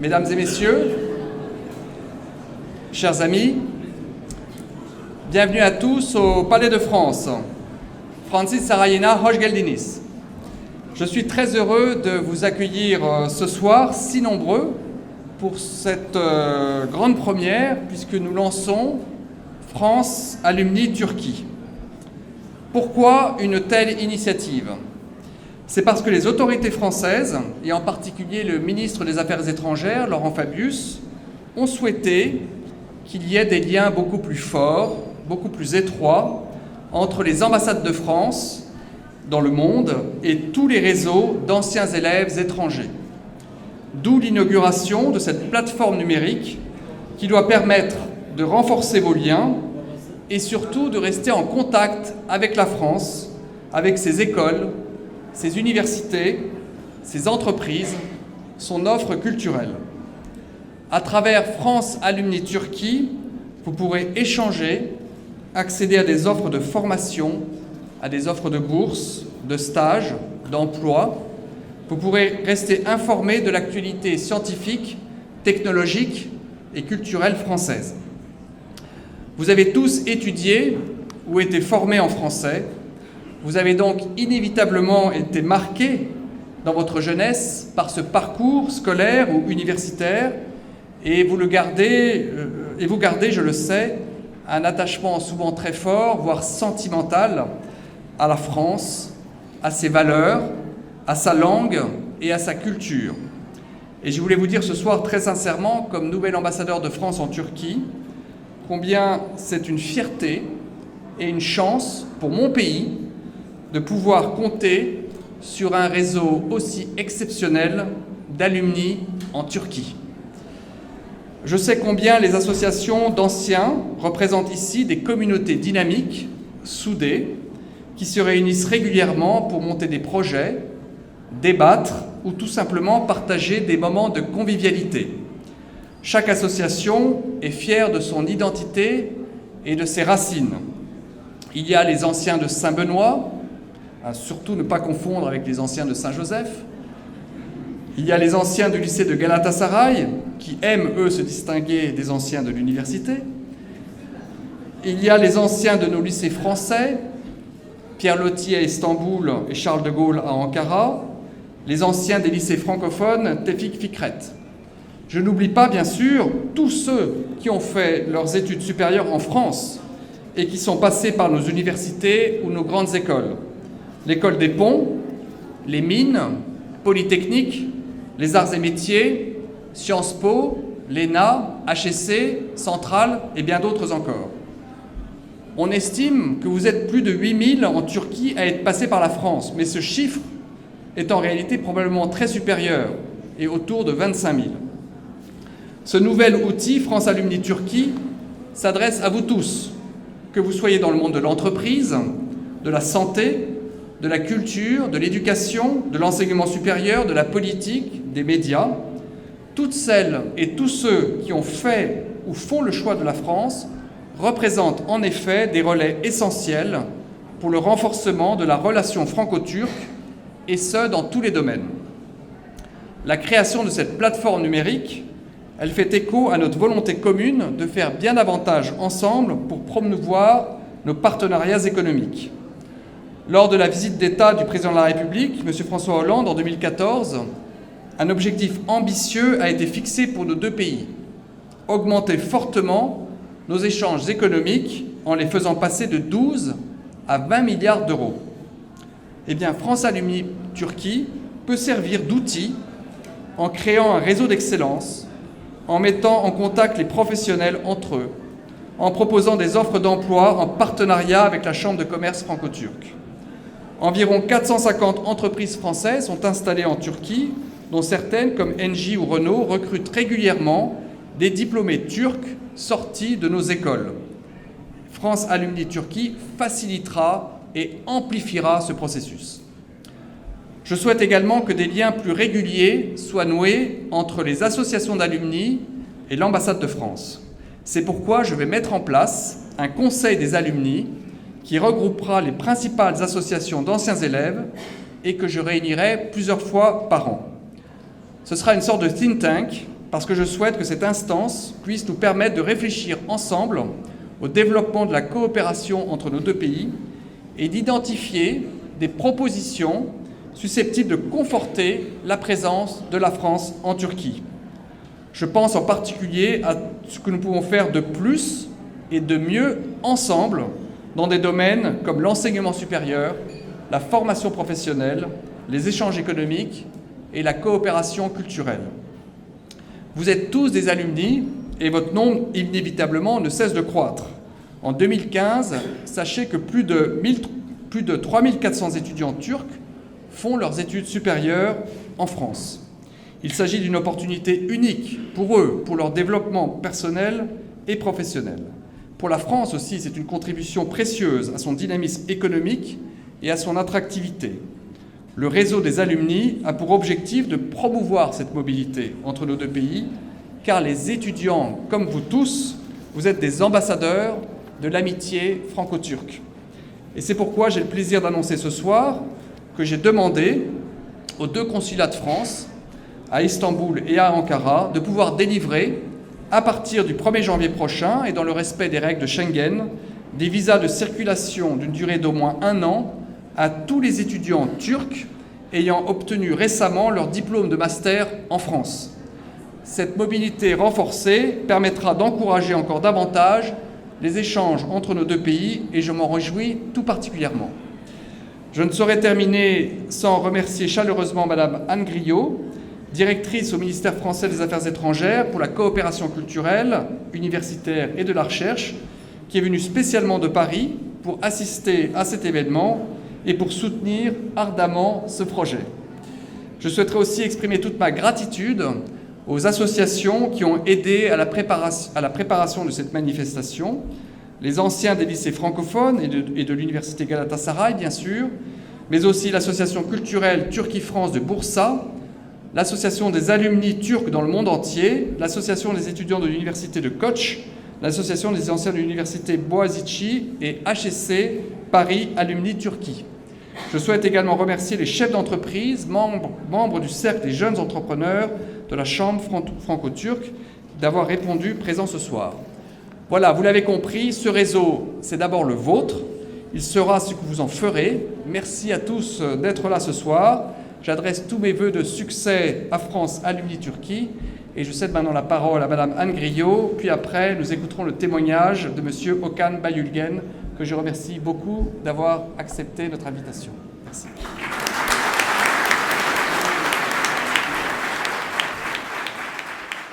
Mesdames et messieurs, chers amis, bienvenue à tous au Palais de France. Francis Sarayena, hoş geldiniz. Je suis très heureux de vous accueillir ce soir, si nombreux, pour cette grande première, puisque nous lançons France Alumni Turquie. Pourquoi une telle initiative ? C'est parce que les autorités françaises, et en particulier le ministre des Affaires étrangères, Laurent Fabius, ont souhaité qu'il y ait des liens beaucoup plus forts, beaucoup plus étroits, entre les ambassades de France dans le monde et tous les réseaux d'anciens élèves étrangers. D'où l'inauguration de cette plateforme numérique qui doit permettre de renforcer vos liens et surtout de rester en contact avec la France, avec ses écoles, ses universités, ses entreprises, son offre culturelle. À travers France Alumni Turquie, vous pourrez échanger, accéder à des offres de formation, à des offres de bourse, de stage, d'emploi. Vous pourrez rester informé de l'actualité scientifique, technologique et culturelle française. Vous avez tous étudié ou été formés en français. Vous avez donc inévitablement été marqués dans votre jeunesse par ce parcours scolaire ou universitaire et vous gardez, je le sais, un attachement souvent très fort, voire sentimental, à la France, à ses valeurs, à sa langue et à sa culture. Et je voulais vous dire ce soir très sincèrement, comme nouvel ambassadeur de France en Turquie, combien c'est une fierté et une chance pour mon pays de pouvoir compter sur un réseau aussi exceptionnel d'alumni en Turquie. Je sais combien les associations d'anciens représentent ici des communautés dynamiques, soudées, qui se réunissent régulièrement pour monter des projets, débattre ou tout simplement partager des moments de convivialité. Chaque association est fière de son identité et de ses racines. Il y a les anciens de Saint-Benoît, à surtout ne pas confondre avec les anciens de Saint-Joseph. Il y a les anciens du lycée de Galatasaray, qui aiment, eux, se distinguer des anciens de l'université. Il y a les anciens de nos lycées français, Pierre Loti à Istanbul et Charles de Gaulle à Ankara, les anciens des lycées francophones, Tevfik Fikret. Je n'oublie pas, bien sûr, tous ceux qui ont fait leurs études supérieures en France et qui sont passés par nos universités ou nos grandes écoles. L'école des ponts, les mines, Polytechnique, les arts et métiers, Sciences Po, l'ENA, HEC, Centrale et bien d'autres encore. On estime que vous êtes plus de 8000 en Turquie à être passés par la France, mais ce chiffre est en réalité probablement très supérieur et autour de 25 000. Ce nouvel outil, France Alumni Turquie, s'adresse à vous tous, que vous soyez dans le monde de l'entreprise, de la santé, de la culture, de l'éducation, de l'enseignement supérieur, de la politique, des médias. Toutes celles et tous ceux qui ont fait ou font le choix de la France représentent en effet des relais essentiels pour le renforcement de la relation franco-turque, et ce, dans tous les domaines. La création de cette plateforme numérique, elle fait écho à notre volonté commune de faire bien davantage ensemble pour promouvoir nos partenariats économiques. Lors de la visite d'État du président de la République, M. François Hollande, en 2014, un objectif ambitieux a été fixé pour nos deux pays: augmenter fortement nos échanges économiques en les faisant passer de 12 à 20 milliards d'euros. Eh bien, France Alumni Turquie peut servir d'outil en créant un réseau d'excellence, en mettant en contact les professionnels entre eux, en proposant des offres d'emploi en partenariat avec la Chambre de commerce franco-turque. Environ 450 entreprises françaises sont installées en Turquie, dont certaines, comme Engie ou Renault, recrutent régulièrement des diplômés turcs sortis de nos écoles. France Alumni Turquie facilitera et amplifiera ce processus. Je souhaite également que des liens plus réguliers soient noués entre les associations d'alumni et l'ambassade de France. C'est pourquoi je vais mettre en place un conseil des alumni qui regroupera les principales associations d'anciens élèves et que je réunirai plusieurs fois par an. Ce sera une sorte de think tank parce que je souhaite que cette instance puisse nous permettre de réfléchir ensemble au développement de la coopération entre nos deux pays et d'identifier des propositions susceptibles de conforter la présence de la France en Turquie. Je pense en particulier à ce que nous pouvons faire de plus et de mieux ensemble dans des domaines comme l'enseignement supérieur, la formation professionnelle, les échanges économiques et la coopération culturelle. Vous êtes tous des alumni et votre nombre, inévitablement, ne cesse de croître. En 2015, sachez que plus de 3400 étudiants turcs font leurs études supérieures en France. Il s'agit d'une opportunité unique pour eux, pour leur développement personnel et professionnel. Pour la France aussi, c'est une contribution précieuse à son dynamisme économique et à son attractivité. Le réseau des alumni a pour objectif de promouvoir cette mobilité entre nos deux pays, car les étudiants, comme vous tous, vous êtes des ambassadeurs de l'amitié franco-turque. Et c'est pourquoi j'ai le plaisir d'annoncer ce soir que j'ai demandé aux deux consulats de France, à Istanbul et à Ankara, de pouvoir délivrer, à partir du 1er janvier prochain et dans le respect des règles de Schengen, des visas de circulation d'une durée d'au moins 1 an à tous les étudiants turcs ayant obtenu récemment leur diplôme de master en France. Cette mobilité renforcée permettra d'encourager encore davantage les échanges entre nos deux pays et je m'en réjouis tout particulièrement. Je ne saurais terminer sans remercier chaleureusement Madame Anne Griot, directrice au ministère français des Affaires étrangères pour la coopération culturelle, universitaire et de la recherche, qui est venue spécialement de Paris pour assister à cet événement et pour soutenir ardemment ce projet. Je souhaiterais aussi exprimer toute ma gratitude aux associations qui ont aidé à la préparation de cette manifestation, les anciens des lycées francophones et de l'université Galatasaray, bien sûr, mais aussi l'association culturelle Turquie-France de Bursa, l'association des alumni turcs dans le monde entier, l'association des étudiants de l'université de Koç, l'association des anciens de l'université Boğaziçi et HSC Paris Alumni Turquie. Je souhaite également remercier les chefs d'entreprise, membres du cercle des jeunes entrepreneurs de la Chambre franco-turque, d'avoir répondu présent ce soir. Voilà, vous l'avez compris, ce réseau, c'est d'abord le vôtre. Il sera ce que vous en ferez. Merci à tous d'être là ce soir. J'adresse tous mes vœux de succès à France Alumni Turquie et je cède maintenant la parole à Madame Anne Griot. Puis après, nous écouterons le témoignage de Monsieur Okan Bayülgen, que je remercie beaucoup d'avoir accepté notre invitation. Merci.